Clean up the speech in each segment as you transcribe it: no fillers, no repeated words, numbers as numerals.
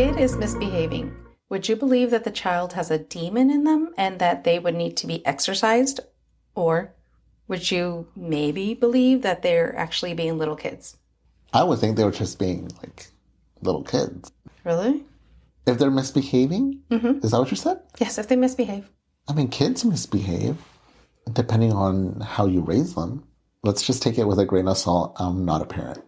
kid is misbehaving, would you believe that the child has a demon in them and that they would need to be exorcised? Or would you maybe believe that they're actually being little kids? I would think they were just being like little kids. Really? If they're misbehaving? Mm-hmm. Is that what you said? Yes, if they misbehave. I mean, kids misbehave depending on how you raise them. Let's just take it with a grain of salt. I'm not a parent.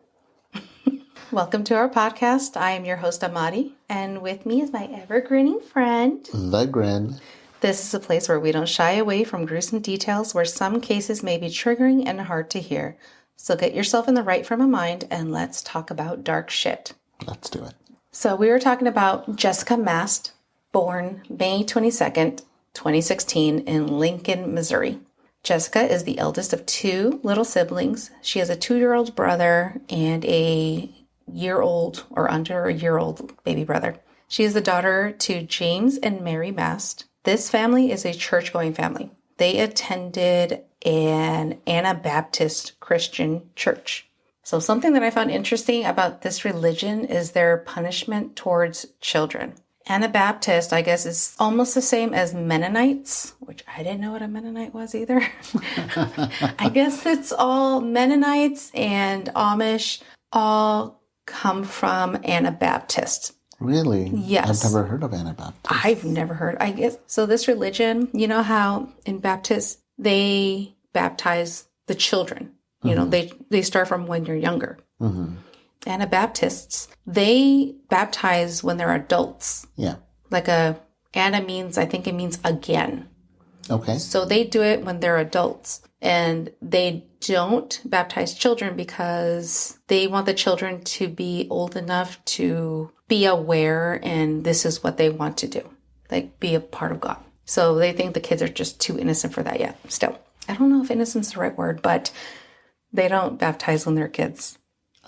Welcome to our podcast. I am your host, Amadi, and with me is my ever-grinning friend, The Grin. This is a place where we don't shy away from gruesome details, where some cases may be triggering and hard to hear. So get yourself in the right frame of mind and let's talk about dark shit. Let's do it. So we were talking about Jessica Mast, born May 22nd, 2016 in Lincoln, Missouri. Jessica is the eldest of two little siblings. She has a 2-year-old brother and a year-old or under a year-old baby brother. She is the daughter to James and Mary Mast. This family is a church-going family. They attended an Anabaptist Christian church. So something that I found interesting about this religion is their punishment towards children. Anabaptist, I guess, is almost the same as Mennonites, which I didn't know what a Mennonite was either. I guess it's all Mennonites and Amish all come from Anabaptist. Really? Yes. I've never heard of Anabaptist. I've never heard. I guess so. This religion, you know how in Baptists they baptize the children. You know, they start from when you're younger. Mm-hmm. Anabaptists, they baptize when they're adults. Yeah. Like I think it means again. Okay. So they do it when they're adults. And they don't baptize children because they want the children to be old enough to be aware and this is what they want to do. Like be a part of God. So they think the kids are just too innocent for that yet. Still, I don't know if innocent's the right word, but they don't baptize when they're kids.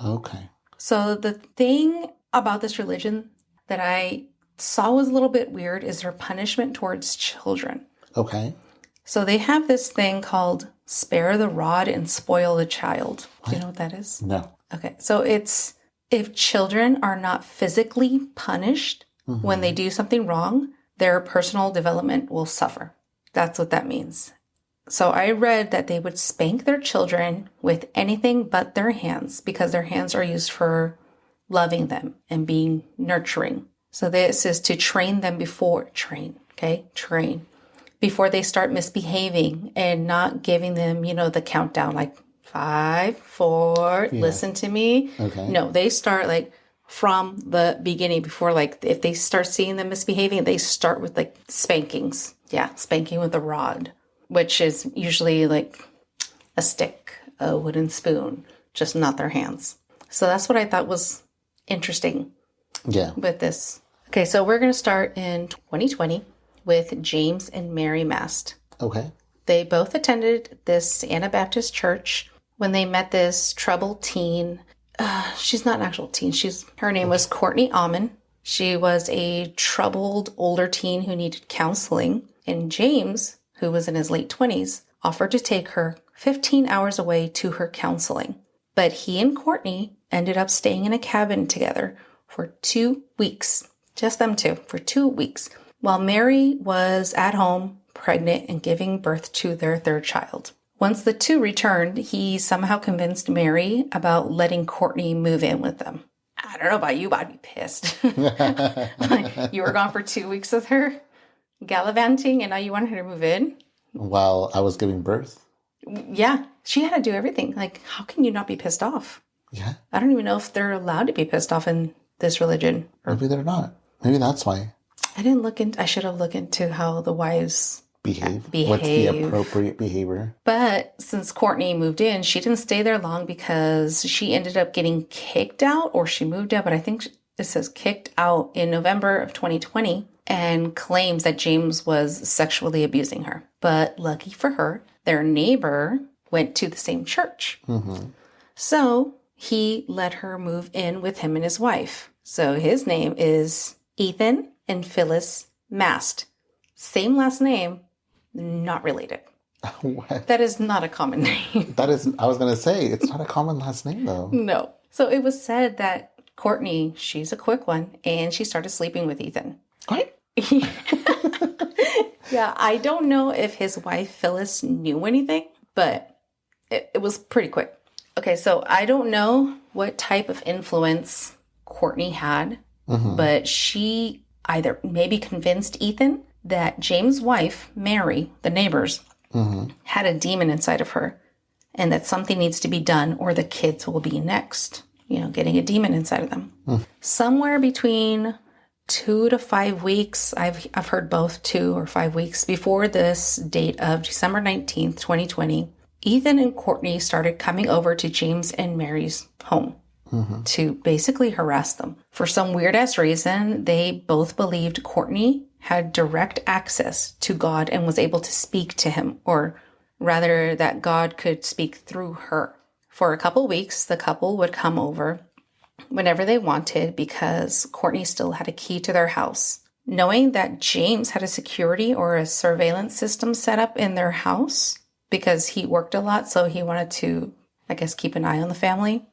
Okay. So the thing about this religion that I saw was a little bit weird is their punishment towards children. Okay. So they have this thing called spare the rod and spoil the child. Do you know what that is? No. Okay. So it's if children are not physically punished when they do something wrong, their personal development will suffer. That's what that means. So I read that they would spank their children with anything but their hands because their hands are used for loving them and being nurturing. So this is to train them before they start misbehaving and not giving them, the countdown, like 5, 4, listen to me. Okay. No, they start like from the beginning before, like if they start seeing them misbehaving, they start with like spankings. Yeah, spanking with a rod, which is usually like a stick, a wooden spoon, just not their hands. So that's what I thought was interesting with this. Okay, so we're going to start in 2020 with James and Mary Mast. Okay. They both attended this Anabaptist church when they met this troubled teen. She's not an actual teen. Her name was Courtney Almond. She was a troubled older teen who needed counseling. And James, who was in his late 20s, offered to take her 15 hours away to her counseling. But he and Courtney ended up staying in a cabin together for 2 weeks. Just them two, for 2 weeks. While Mary was at home, pregnant, and giving birth to their third child. Once the two returned, he somehow convinced Mary about letting Courtney move in with them. I don't know about you, but I'd be pissed. Like, you were gone for 2 weeks with her, gallivanting, and now you want her to move in? While I was giving birth? Yeah, she had to do everything. Like, how can you not be pissed off? Yeah. I don't even know if they're allowed to be pissed off in this religion. Maybe they're not. Maybe that's why. I should have looked into how the wives behave. What's the appropriate behavior? But since Courtney moved in, she didn't stay there long because she ended up getting kicked out, or she moved out, but I think it says kicked out in November of 2020 and claims that James was sexually abusing her. But lucky for her, their neighbor went to the same church. Mm-hmm. So he let her move in with him and his wife. So his name is Ethan and Phyllis Mast. Same last name, not related. What? That is not a common name. I was going to say, it's not a common last name, though. No. So it was said that Courtney, she's a quick one, and she started sleeping with Ethan. What? Yeah, I don't know if his wife Phyllis knew anything, but it was pretty quick. Okay, so I don't know what type of influence Courtney had, but she either maybe convinced Ethan that James' wife, Mary, the neighbors, had a demon inside of her and that something needs to be done or the kids will be next, getting a demon inside of them. Somewhere between 2 to 5 weeks, I've heard both 2 or 5 weeks before this date of December 19th, 2020, Ethan and Courtney started coming over to James and Mary's home to basically harass them. For some weird-ass reason, they both believed Courtney had direct access to God and was able to speak to him, or rather that God could speak through her. For a couple weeks, the couple would come over whenever they wanted because Courtney still had a key to their house. Knowing that James had a security or a surveillance system set up in their house because he worked a lot, so he wanted to, I guess, keep an eye on the family.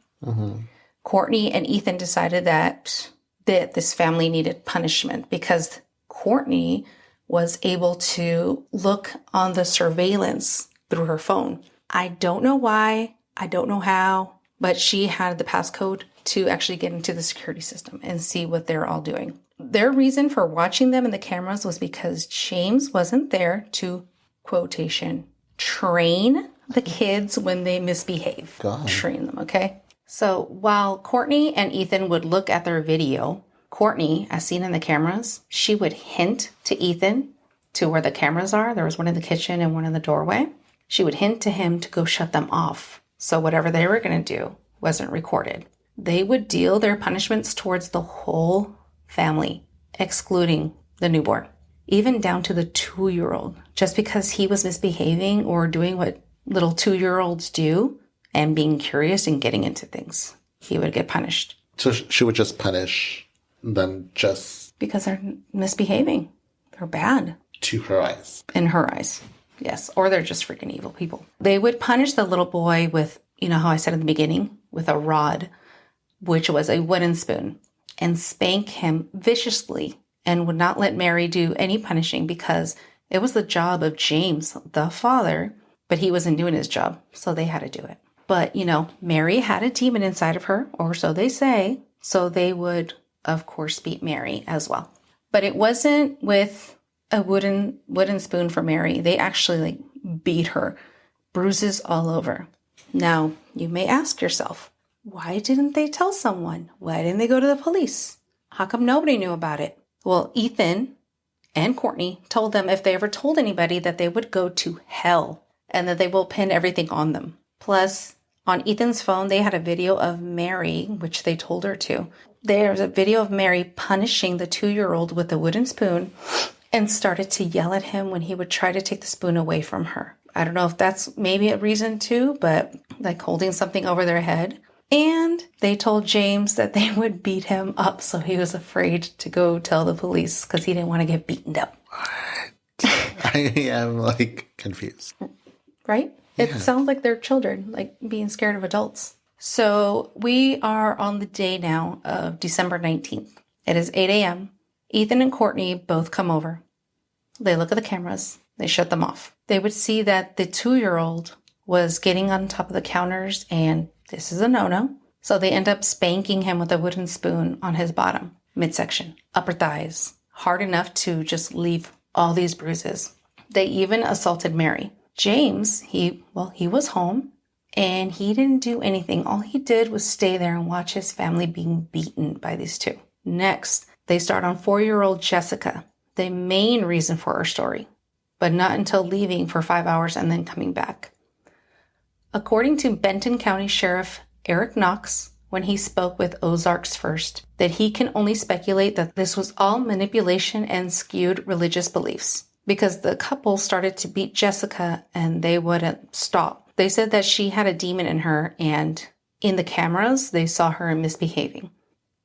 Courtney and Ethan decided that this family needed punishment because Courtney was able to look on the surveillance through her phone. I don't know why, I don't know how, but she had the passcode to actually get into the security system and see what they're all doing. Their reason for watching them in the cameras was because James wasn't there to, quotation, train the kids when they misbehave. God. Train them, okay? So while Courtney and Ethan would look at their video, Courtney, as seen in the cameras, she would hint to Ethan to where the cameras are. There was one in the kitchen and one in the doorway. She would hint to him to go shut them off. So whatever they were going to do wasn't recorded. They would deal their punishments towards the whole family, excluding the newborn, even down to the 2-year-old. Just because he was misbehaving or doing what little 2-year-olds do and being curious and getting into things, he would get punished. So she would just punish them just... Because they're misbehaving. They're bad. To her eyes. In her eyes, yes. Or they're just freaking evil people. They would punish the little boy with, how I said in the beginning, with a rod, which was a wooden spoon, and spank him viciously and would not let Mary do any punishing because it was the job of James, the father, but he wasn't doing his job, so they had to do it. But, Mary had a demon inside of her, or so they say, so they would, of course, beat Mary as well. But it wasn't with a wooden spoon for Mary. They actually beat her, bruises all over. Now, you may ask yourself, why didn't they tell someone? Why didn't they go to the police? How come nobody knew about it? Well, Ethan and Courtney told them if they ever told anybody that they would go to hell and that they will pin everything on them. Plus, on Ethan's phone, they had a video of Mary, which they told her to. There's a video of Mary punishing the 2-year-old with a wooden spoon and started to yell at him when he would try to take the spoon away from her. I don't know if that's maybe a reason too, but holding something over their head. And they told James that they would beat him up, so he was afraid to go tell the police because he didn't want to get beaten up. What? I am confused. Right? It sounds like they're children, being scared of adults. So we are on the day now of December 19th. It is 8 a.m. Ethan and Courtney both come over. They look at the cameras. They shut them off. They would see that the 2-year-old was getting on top of the counters, and this is a no-no. So they end up spanking him with a wooden spoon on his bottom, midsection, upper thighs, hard enough to just leave all these bruises. They even assaulted Mary. James, he was home, and he didn't do anything. All he did was stay there and watch his family being beaten by these two. Next, they start on 4-year-old Jessica, the main reason for our story, but not until leaving for 5 hours and then coming back. According to Benton County Sheriff Eric Knox, when he spoke with Ozarks First, that he can only speculate that this was all manipulation and skewed religious beliefs, because the couple started to beat Jessica and they wouldn't stop. They said that she had a demon in her, and in the cameras, they saw her misbehaving.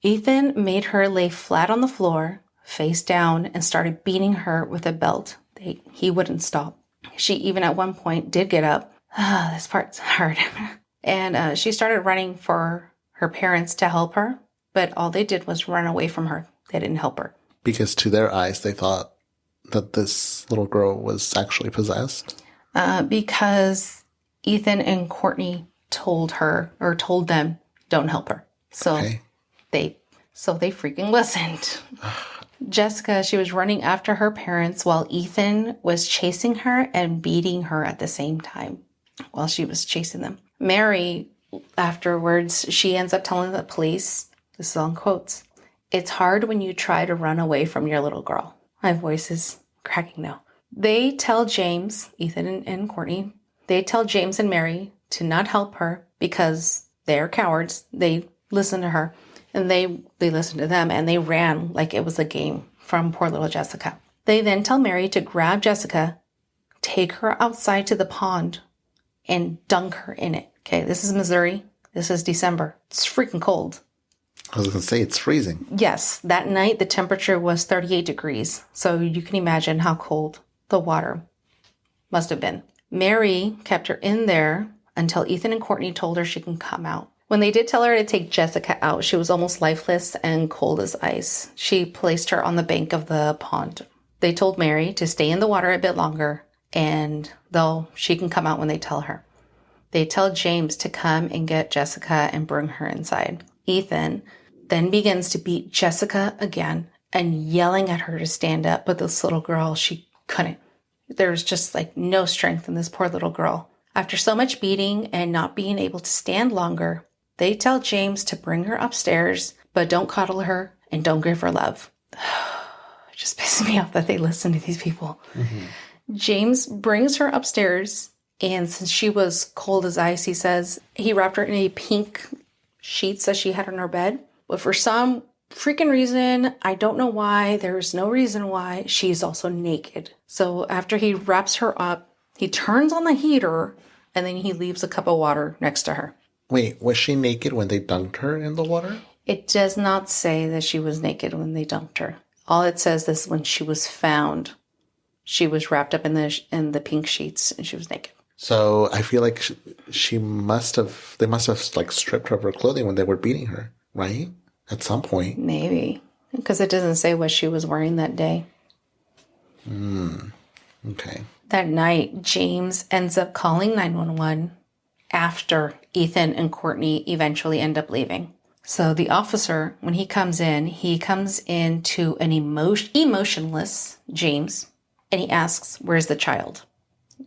Ethan made her lay flat on the floor, face down, and started beating her with a belt. He wouldn't stop. She even at one point did get up. This part's hard. And she started running for her parents to help her, but all they did was run away from her. They didn't help her. Because to their eyes, they thought that this little girl was actually possessed? Because Ethan and Courtney told them, don't help her. So they freaking listened. Jessica, she was running after her parents while Ethan was chasing her and beating her at the same time while she was chasing them. Mary, afterwards, she ends up telling the police, this is on quotes, "It's hard when you try to run away from your little girl." My voice is cracking now. They tell James, Ethan and Courtney, they tell James and Mary to not help her because they're cowards. They listen to her and they listen to them, and they ran like it was a game from poor little Jessica. They then tell Mary to grab Jessica, take her outside to the pond, and dunk her in it. Okay, this is Missouri. This is December. It's freaking cold. I was going to say, it's freezing. Yes, that night the temperature was 38 degrees. So you can imagine how cold the water must have been. Mary kept her in there until Ethan and Courtney told her she can come out. When they did tell her to take Jessica out, she was almost lifeless and cold as ice. She placed her on the bank of the pond. They told Mary to stay in the water a bit longer, and she can come out when they tell her. They tell James to come and get Jessica and bring her inside. Ethan then begins to beat Jessica again and yelling at her to stand up, but this little girl, she couldn't. There was just like no strength in this poor little girl. After so much beating and not being able to stand longer, they tell James to bring her upstairs, but don't coddle her and don't give her love. It just pisses me off that they listen to these people. Mm-hmm. James brings her upstairs, and since she was cold as ice, he says he wrapped her in a pink sheets that she had on her bed. But for some freaking reason, I don't know why, there's no reason why, she's also naked. So after he wraps her up, he turns on the heater, and then he leaves a cup of water next to her. Wait, was she naked when they dunked her in the water? It does not say that she was naked when they dunked her. All it says is when she was found, she was wrapped up in the pink sheets and she was naked. So I feel like they must have like stripped her of her clothing when they were beating her, right? At some point. Maybe. Because it doesn't say what she was wearing that day. Okay. That night, James ends up calling 911 after Ethan and Courtney eventually end up leaving. So the officer, when he comes in to an emotionless James, and he asks, "Where's the child?"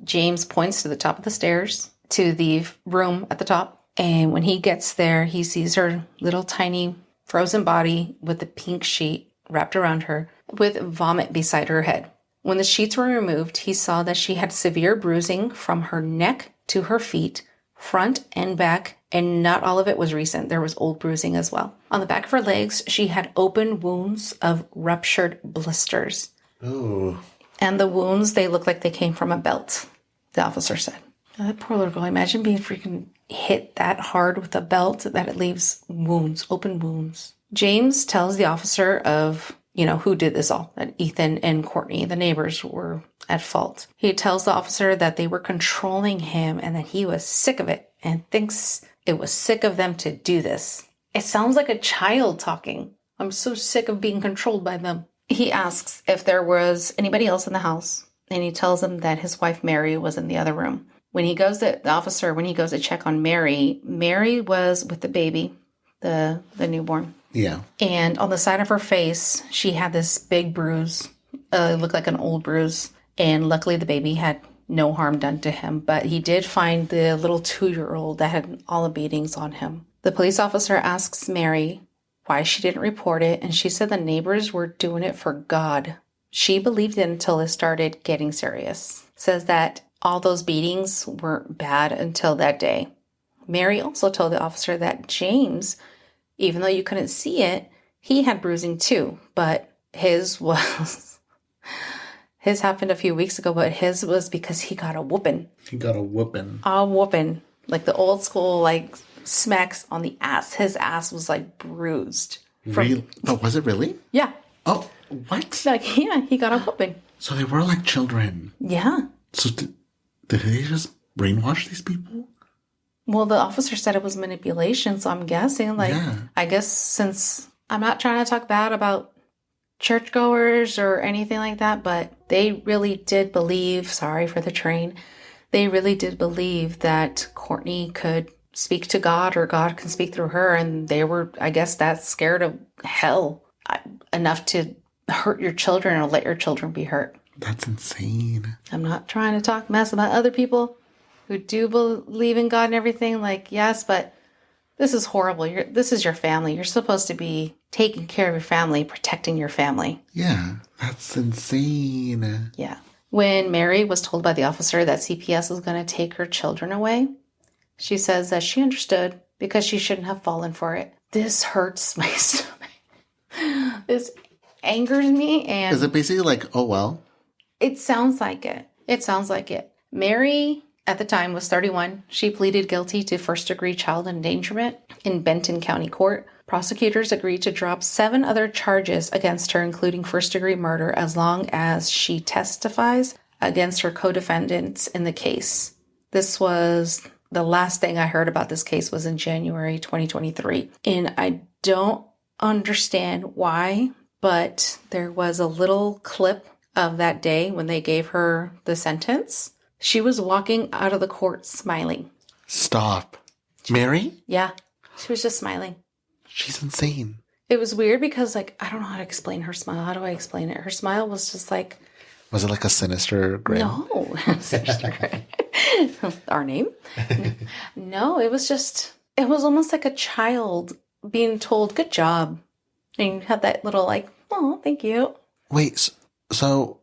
James points to the top of the stairs, to the room at the top. And when he gets there, he sees her little tiny frozen body with a pink sheet wrapped around her with vomit beside her head. When the sheets were removed, he saw that she had severe bruising from her neck to her feet, front and back, and not all of it was recent. There was old bruising as well. On the back of her legs, she had open wounds of ruptured blisters. Ooh. And the wounds, they looked like they came from a belt, the officer said. Now, that poor little girl, imagine being freaking hit that hard with a belt that it leaves wounds, open wounds. James tells the officer of, who did this all, that Ethan and Courtney, the neighbors, were at fault. He tells the officer that they were controlling him and that he was sick of it and thinks it was sick of them to do this. It sounds like a child talking. I'm so sick of being controlled by them. He asks if there was anybody else in the house, and he tells them that his wife Mary was in the other room. When he goes to check on Mary, Mary was with the baby, the newborn. Yeah. And on the side of her face, she had this big bruise. It looked like an old bruise. And luckily the baby had no harm done to him. But he did find the little 2-year-old that had all the beatings on him. The police officer asks Mary why she didn't report it. And she said the neighbors were doing it for God. She believed it until it started getting serious. Says that all those beatings weren't bad until that day. Mary also told the officer that James, even though you couldn't see it, he had bruising too. But his happened a few weeks ago, but his was because he got a whooping. He got a whooping. A whooping. Like the old school, smacks on the ass. His ass was bruised. Really? Oh, was it really? Yeah. Oh, what? He got a whooping. So they were like children. Yeah. So did they just brainwash these people? Well, the officer said it was manipulation, so I'm guessing, like, I guess since I'm not trying to talk bad about churchgoers or anything like that, but they really did believe, sorry for the train, they really did believe that Courtney could speak to God or God can speak through her, and they were, I guess, that scared of hell enough to hurt your children or let your children be hurt. That's insane. I'm not trying to talk mess about other people who do believe in God and everything. Like, yes, but this is horrible. This is your family. You're supposed to be taking care of your family, protecting your family. Yeah, that's insane. Yeah. When Mary was told by the officer that CPS was going to take her children away, she says that she understood because she shouldn't have fallen for it. This hurts my stomach. This angers me. And is it basically like, oh, well? It sounds like it. It sounds like it. Mary, at the time, was 31. She pleaded guilty to first-degree child endangerment in Benton County Court. Prosecutors agreed to drop 7 other charges against her, including first-degree murder, as long as she testifies against her co-defendants in the case. This was the last thing I heard about this case was in January 2023. And I don't understand why, but there was a little clip of that day when they gave her the sentence. She was walking out of the court smiling. Stop. Mary? Yeah, she was just smiling. She's insane. It was weird because, like, I don't know how to explain her smile. How do I explain it? Her smile was just like... Was it like a sinister grin? No. Sinister grin. Our name? No, it was just... It was almost like a child being told, good job. And you had that little, like, oh, thank you. Wait, so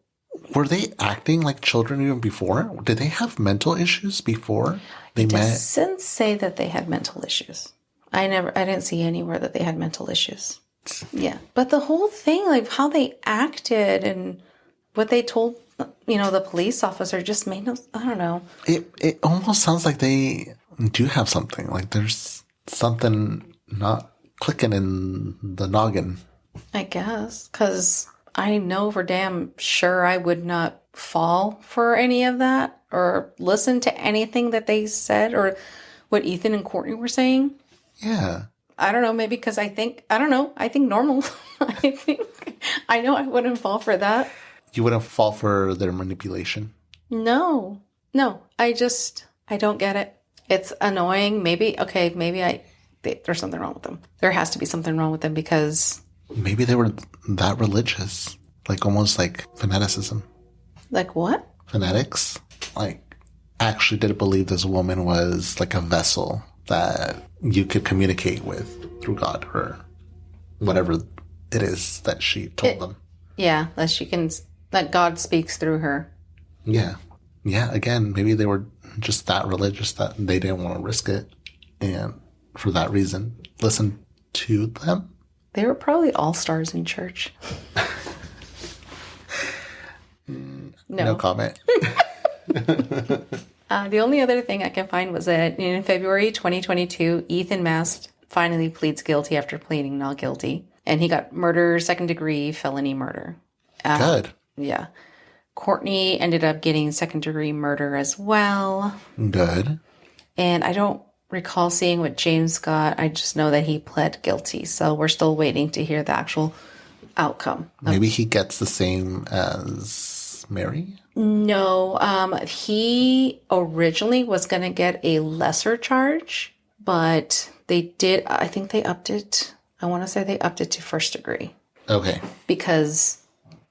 were they acting like children even before? Did they have mental issues before they met? It doesn't say that they had mental issues. I didn't see anywhere that they had mental issues. Yeah. But the whole thing, like how they acted and what they told, the police officer just made no, I don't know. It almost sounds like they do have something. Like there's something not clicking in the noggin. I guess. Because I know for damn sure I would not fall for any of that or listen to anything that they said or what Ethan and Courtney were saying. Yeah. I don't know, maybe because I think normal. I know I wouldn't fall for that. You wouldn't fall for their manipulation? No, I don't get it. It's annoying. Maybe there's something wrong with them. There has to be something wrong with them because... Maybe they were that religious, like almost like fanaticism. Like what? Fanatics? Like actually didn't believe this woman was like a vessel that you could communicate with through God or whatever it is that she told them. Yeah, that God speaks through her. Yeah. Yeah, again, maybe they were just that religious that they didn't want to risk it. And for that reason, listen to them. They were probably all-stars in church. No comment. The only other thing I can find was that in February 2022, Ethan Mast finally pleads guilty after pleading not guilty. And he got murder, second-degree felony murder. Good. Yeah. Courtney ended up getting second-degree murder as well. Good. And I don't recall seeing what James got. I just know that he pled guilty. So we're still waiting to hear the actual outcome. Maybe he gets the same as Mary? No. He originally was going to get a lesser charge, but they did. I think they upped it. I want to say they upped it to first degree. Okay. Because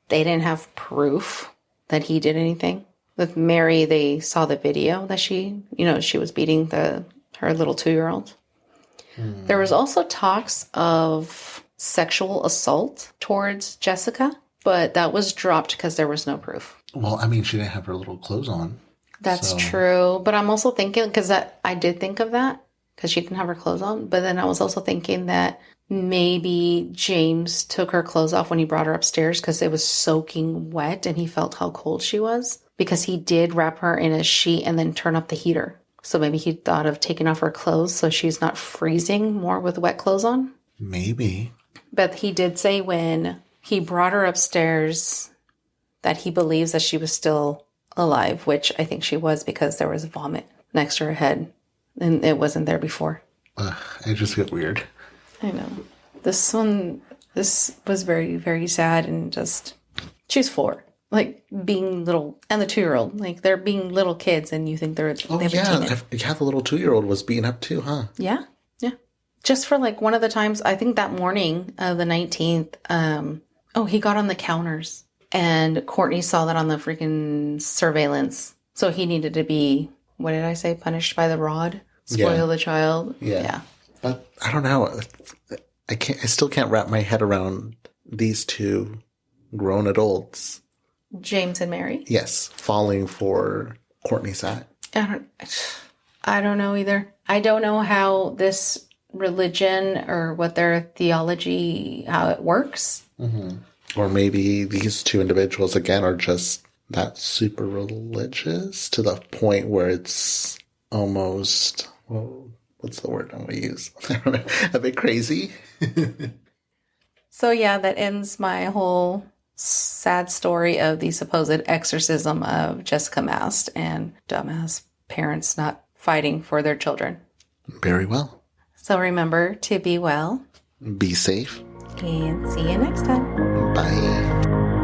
they didn't have proof that he did anything. With Mary, they saw the video that she was beating her little 2-year-old. There was also talks of sexual assault towards Jessica, but that was dropped because there was no proof. Well, I mean, she didn't have her little clothes on. That's true. But I'm also thinking, because I did think of that, because she didn't have her clothes on. But then I was also thinking that maybe James took her clothes off when he brought her upstairs because it was soaking wet and he felt how cold she was. Because he did wrap her in a sheet and then turn up the heater. So maybe he thought of taking off her clothes so she's not freezing more with wet clothes on. Maybe. But he did say when he brought her upstairs that he believes that she was still alive, which I think she was because there was vomit next to her head and it wasn't there before. I just get weird. I know. This was very, very sad, and just, she's 4. Like, being little, and the 2-year-old, like, they're being little kids, and you think they have a teenage. Yeah, the little 2-year-old was beaten up too, huh? Yeah. Just for, like, one of the times, I think that morning of the 19th, he got on the counters, and Courtney saw that on the freaking surveillance. So he needed to be, what did I say, punished by the rod? Spoil the child? Yeah. But I don't know. I still can't wrap my head around these 2 grown adults. James and Mary? Yes, falling for Courtney's act. I don't know either. I don't know how this religion or what their theology, how it works. Mm-hmm. Or maybe these 2 individuals, again, are just that super religious to the point where it's almost, what's the word I'm going to use? I don't know, a bit crazy. So yeah, that ends my whole sad story of the supposed exorcism of Jessica Mast and dumbass parents not fighting for their children. Very well. So remember to be well. Be safe. And see you next time. Bye.